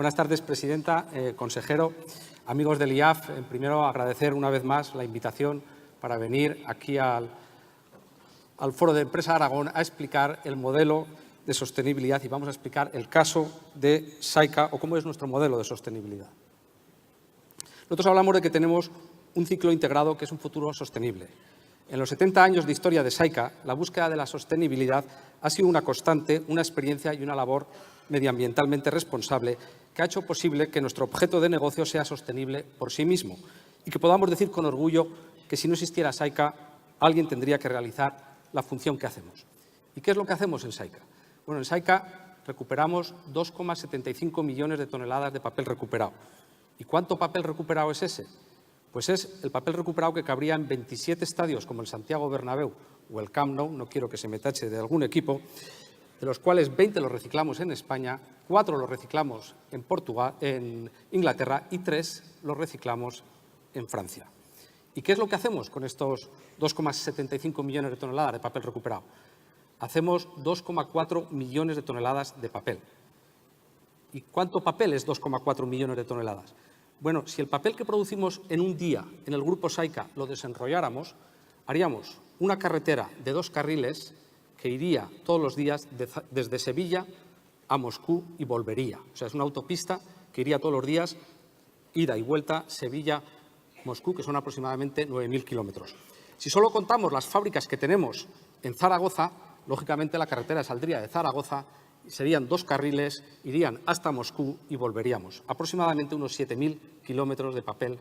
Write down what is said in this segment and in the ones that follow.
Buenas tardes, presidenta, consejero, amigos del IAF. Primero, agradecer una vez más la invitación para venir aquí al Foro de Empresa Aragón a explicar el modelo de sostenibilidad y vamos a explicar el caso de Saika o cómo es nuestro modelo de sostenibilidad. Nosotros hablamos de que tenemos un ciclo integrado que es un futuro sostenible. En los 70 años de historia de Saika, la búsqueda de la sostenibilidad ha sido una constante, una experiencia y una labor medioambientalmente responsable que ha hecho posible que nuestro objeto de negocio sea sostenible por sí mismo y que podamos decir con orgullo que si no existiera Saika, alguien tendría que realizar la función que hacemos. ¿Y qué es lo que hacemos en Saika? Bueno, en Saika recuperamos 2,75 millones de toneladas de papel recuperado. ¿Y cuánto papel recuperado es ese? Pues es el papel recuperado que cabría en 27 estadios como el Santiago Bernabéu o el Camp Nou, no quiero que se me tache de algún equipo, de los cuales 20 los reciclamos en España, 4 los reciclamos en Inglaterra y 3 los reciclamos en Francia. ¿Y qué es lo que hacemos con estos 2,75 millones de toneladas de papel recuperado? Hacemos 2,4 millones de toneladas de papel. ¿Y cuánto papel es 2,4 millones de toneladas? Bueno, si el papel que producimos en un día en el grupo Saika lo desenrolláramos, haríamos una carretera de 2 carriles que iría todos los días desde Sevilla a Moscú y volvería. O sea, es una autopista que iría todos los días, ida y vuelta, Sevilla-Moscú, que son aproximadamente 9.000 kilómetros. Si solo contamos las fábricas que tenemos en Zaragoza, lógicamente la carretera saldría de Zaragoza, serían 2 carriles, irían hasta Moscú y volveríamos. Aproximadamente unos 7.000 kilómetros de papel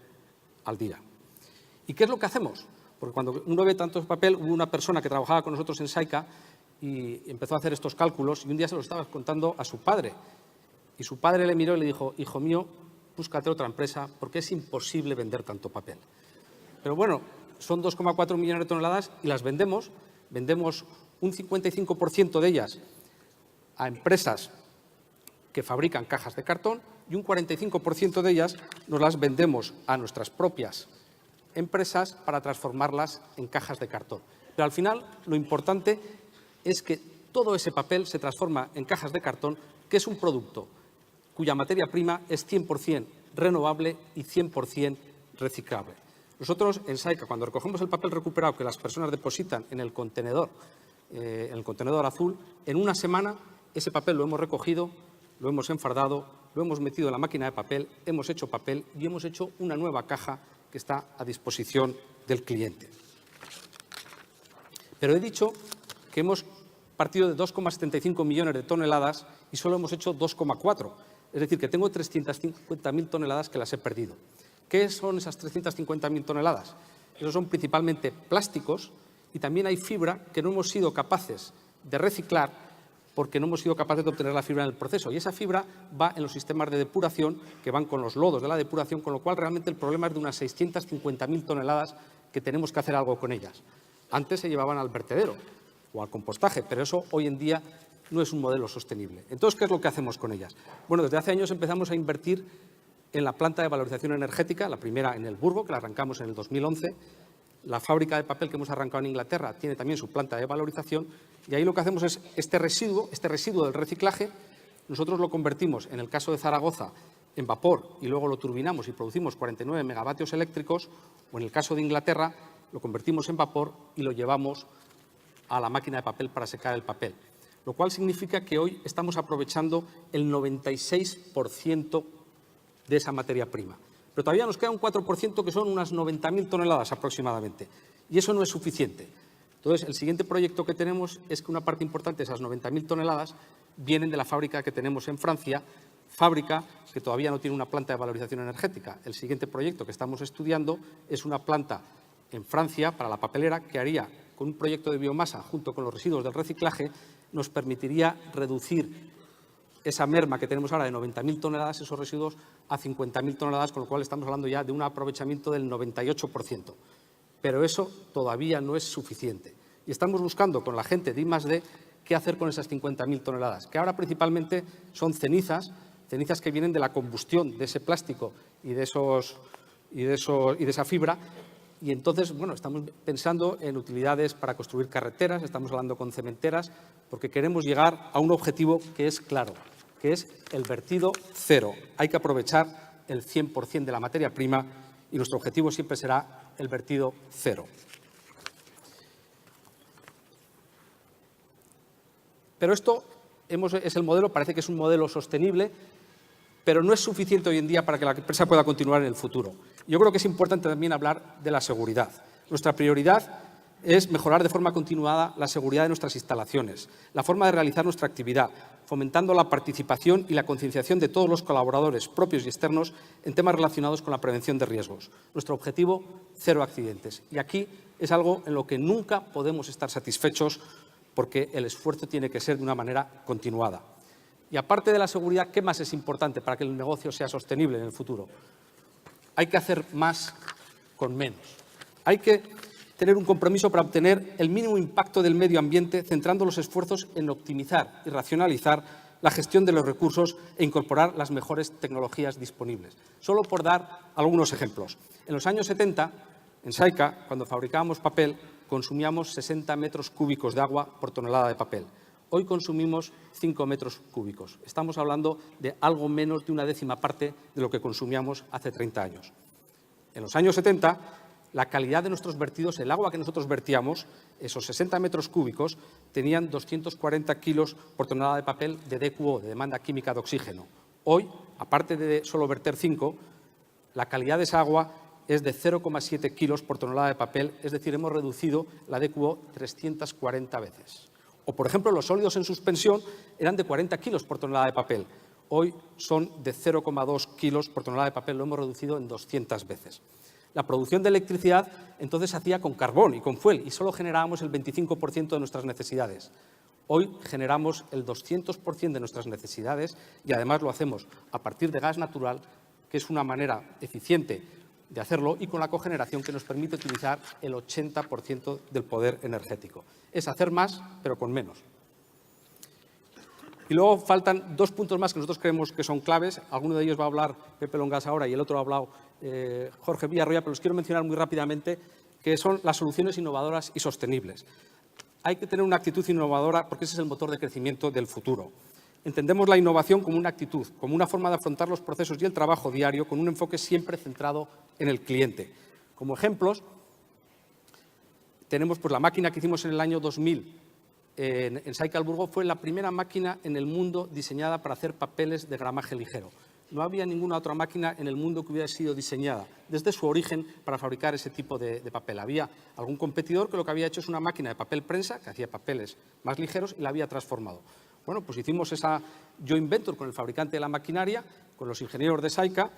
al día. ¿Y qué es lo que hacemos? Porque cuando uno ve tanto papel, hubo una persona que trabajaba con nosotros en Saika y empezó a hacer estos cálculos y un día se lo estaba contando a su padre. Y su padre le miró y le dijo: hijo mío, búscate otra empresa porque es imposible vender tanto papel. Pero bueno, son 2,4 millones de toneladas y las vendemos un 55% de ellas a empresas que fabrican cajas de cartón y un 45% de ellas nos las vendemos a nuestras propias empresas para transformarlas en cajas de cartón. Pero al final lo importante es que todo ese papel se transforma en cajas de cartón, que es un producto cuya materia prima es 100% renovable y 100% reciclable. Nosotros en Saika, cuando recogemos el papel recuperado que las personas depositan en el contenedor azul, en una semana ese papel lo hemos recogido, lo hemos enfardado, lo hemos metido en la máquina de papel, hemos hecho papel y hemos hecho una nueva caja que está a disposición del cliente. Pero he dicho que hemos partido de 2,75 millones de toneladas y solo hemos hecho 2,4. Es decir, que tengo 350.000 toneladas que las he perdido. ¿Qué son esas 350.000 toneladas? Esos son principalmente plásticos y también hay fibra que no hemos sido capaces de reciclar porque no hemos sido capaces de obtener la fibra en el proceso. Y esa fibra va en los sistemas de depuración que van con los lodos de la depuración, con lo cual realmente el problema es de unas 650.000 toneladas que tenemos que hacer algo con ellas. Antes se llevaban al vertedero o al compostaje, pero eso hoy en día no es un modelo sostenible. Entonces, ¿qué es lo que hacemos con ellas? Bueno, desde hace años empezamos a invertir en la planta de valorización energética, la primera en el Burgo, que la arrancamos en el 2011. La fábrica de papel que hemos arrancado en Inglaterra tiene también su planta de valorización y ahí lo que hacemos es este residuo del reciclaje, nosotros lo convertimos, en el caso de Zaragoza, en vapor y luego lo turbinamos y producimos 49 megavatios eléctricos, o en el caso de Inglaterra lo convertimos en vapor y lo llevamos a la máquina de papel para secar el papel. Lo cual significa que hoy estamos aprovechando el 96% de esa materia prima. Pero todavía nos queda un 4% que son unas 90.000 toneladas aproximadamente. Y eso no es suficiente. Entonces, el siguiente proyecto que tenemos es que una parte importante de esas 90.000 toneladas vienen de la fábrica que tenemos en Francia, fábrica que todavía no tiene una planta de valorización energética. El siguiente proyecto que estamos estudiando es una planta en Francia para la papelera que haría, con un proyecto de biomasa junto con los residuos del reciclaje, nos permitiría reducir esa merma que tenemos ahora de 90.000 toneladas, esos residuos, a 50.000 toneladas, con lo cual estamos hablando ya de un aprovechamiento del 98%. Pero eso todavía no es suficiente. Y estamos buscando con la gente de I+D qué hacer con esas 50.000 toneladas, que ahora principalmente son cenizas que vienen de la combustión de ese plástico y de esa fibra. Y entonces, bueno, estamos pensando en utilidades para construir carreteras, estamos hablando con cementeras, porque queremos llegar a un objetivo que es claro. que es el vertido cero. Hay que aprovechar el 100% de la materia prima y nuestro objetivo siempre será el vertido cero. Pero esto es el modelo, parece que es un modelo sostenible, pero no es suficiente hoy en día para que la empresa pueda continuar en el futuro. Yo creo que es importante también hablar de la seguridad. Nuestra prioridad es mejorar de forma continuada la seguridad de nuestras instalaciones, la forma de realizar nuestra actividad, fomentando la participación y la concienciación de todos los colaboradores propios y externos en temas relacionados con la prevención de riesgos. Nuestro objetivo, cero accidentes. Y aquí es algo en lo que nunca podemos estar satisfechos porque el esfuerzo tiene que ser de una manera continuada. Y aparte de la seguridad, ¿qué más es importante para que el negocio sea sostenible en el futuro? Hay que hacer más con menos. Hay que tener un compromiso para obtener el mínimo impacto del medio ambiente, centrando los esfuerzos en optimizar y racionalizar la gestión de los recursos e incorporar las mejores tecnologías disponibles. Solo por dar algunos ejemplos. En los años 70, en Saika, cuando fabricábamos papel, consumíamos 60 metros cúbicos de agua por tonelada de papel. Hoy consumimos 5 metros cúbicos. Estamos hablando de algo menos de una décima parte de lo que consumíamos hace 30 años. En los años 70, la calidad de nuestros vertidos, el agua que nosotros vertíamos, esos 60 metros cúbicos, tenían 240 kilos por tonelada de papel de DQO, de demanda química de oxígeno. Hoy, aparte de solo verter 5, la calidad de esa agua es de 0,7 kilos por tonelada de papel, es decir, hemos reducido la DQO 340 veces. O, por ejemplo, los sólidos en suspensión eran de 40 kilos por tonelada de papel. Hoy son de 0,2 kilos por tonelada de papel, lo hemos reducido en 200 veces. La producción de electricidad entonces se hacía con carbón y con fuel y solo generábamos el 25% de nuestras necesidades. Hoy generamos el 200% de nuestras necesidades y además lo hacemos a partir de gas natural, que es una manera eficiente de hacerlo y con la cogeneración que nos permite utilizar el 80% del poder energético. Es hacer más, pero con menos. Y luego faltan dos puntos más que nosotros creemos que son claves. Alguno de ellos va a hablar Pepe Longas ahora y el otro ha hablado Jorge Villarroya, pero los quiero mencionar muy rápidamente, que son las soluciones innovadoras y sostenibles. Hay que tener una actitud innovadora porque ese es el motor de crecimiento del futuro. Entendemos la innovación como una actitud, como una forma de afrontar los procesos y el trabajo diario con un enfoque siempre centrado en el cliente. Como ejemplos, tenemos la máquina que hicimos en el año 2000 en Saika Burgos, fue la primera máquina en el mundo diseñada para hacer papeles de gramaje ligero. No había ninguna otra máquina en el mundo que hubiera sido diseñada desde su origen para fabricar ese tipo de papel. Había algún competidor que lo que había hecho es una máquina de papel prensa que hacía papeles más ligeros y la había transformado. Bueno, pues hicimos esa joint venture con el fabricante de la maquinaria, con los ingenieros de Saika,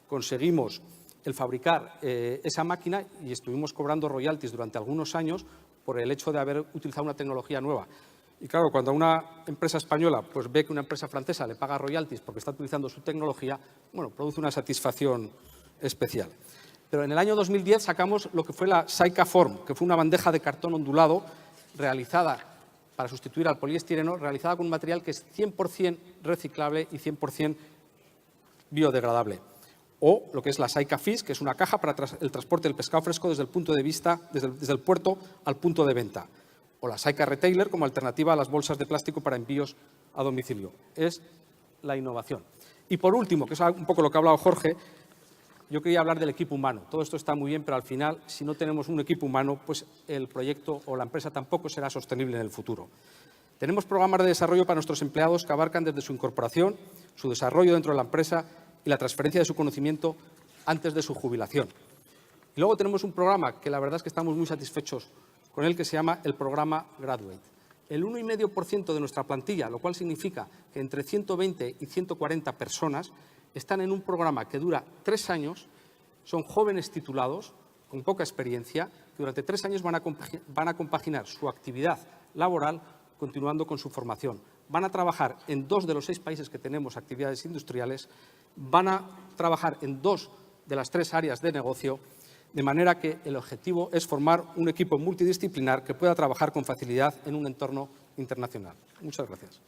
conseguimos el fabricar esa máquina y estuvimos cobrando royalties durante algunos años por el hecho de haber utilizado una tecnología nueva. Y claro, cuando una empresa española pues ve que una empresa francesa le paga royalties porque está utilizando su tecnología, bueno, produce una satisfacción especial. Pero en el año 2010 sacamos lo que fue la Saika Form, que fue una bandeja de cartón ondulado realizada para sustituir al poliestireno, realizada con un material que es 100% reciclable y 100% biodegradable. O lo que es la Saika Fish, que es una caja para el transporte del pescado fresco desde el punto de vista, desde el puerto al punto de venta. O la Saika Retailer como alternativa a las bolsas de plástico para envíos a domicilio. Es la innovación. Y por último, que es un poco lo que ha hablado Jorge, yo quería hablar del equipo humano. Todo esto está muy bien, pero al final, si no tenemos un equipo humano, pues el proyecto o la empresa tampoco será sostenible en el futuro. Tenemos programas de desarrollo para nuestros empleados que abarcan desde su incorporación, su desarrollo dentro de la empresa y la transferencia de su conocimiento antes de su jubilación. Y luego tenemos un programa que la verdad es que estamos muy satisfechos con él, que se llama el programa Graduate. El 1,5% de nuestra plantilla, lo cual significa que entre 120 y 140 personas están en un programa que dura 3 años, son jóvenes titulados, con poca experiencia, que durante 3 años van a compaginar su actividad laboral continuando con su formación. Van a trabajar en 2 de los 6 países que tenemos actividades industriales, van a trabajar en 2 de las 3 áreas de negocio, de manera que el objetivo es formar un equipo multidisciplinar que pueda trabajar con facilidad en un entorno internacional. Muchas gracias.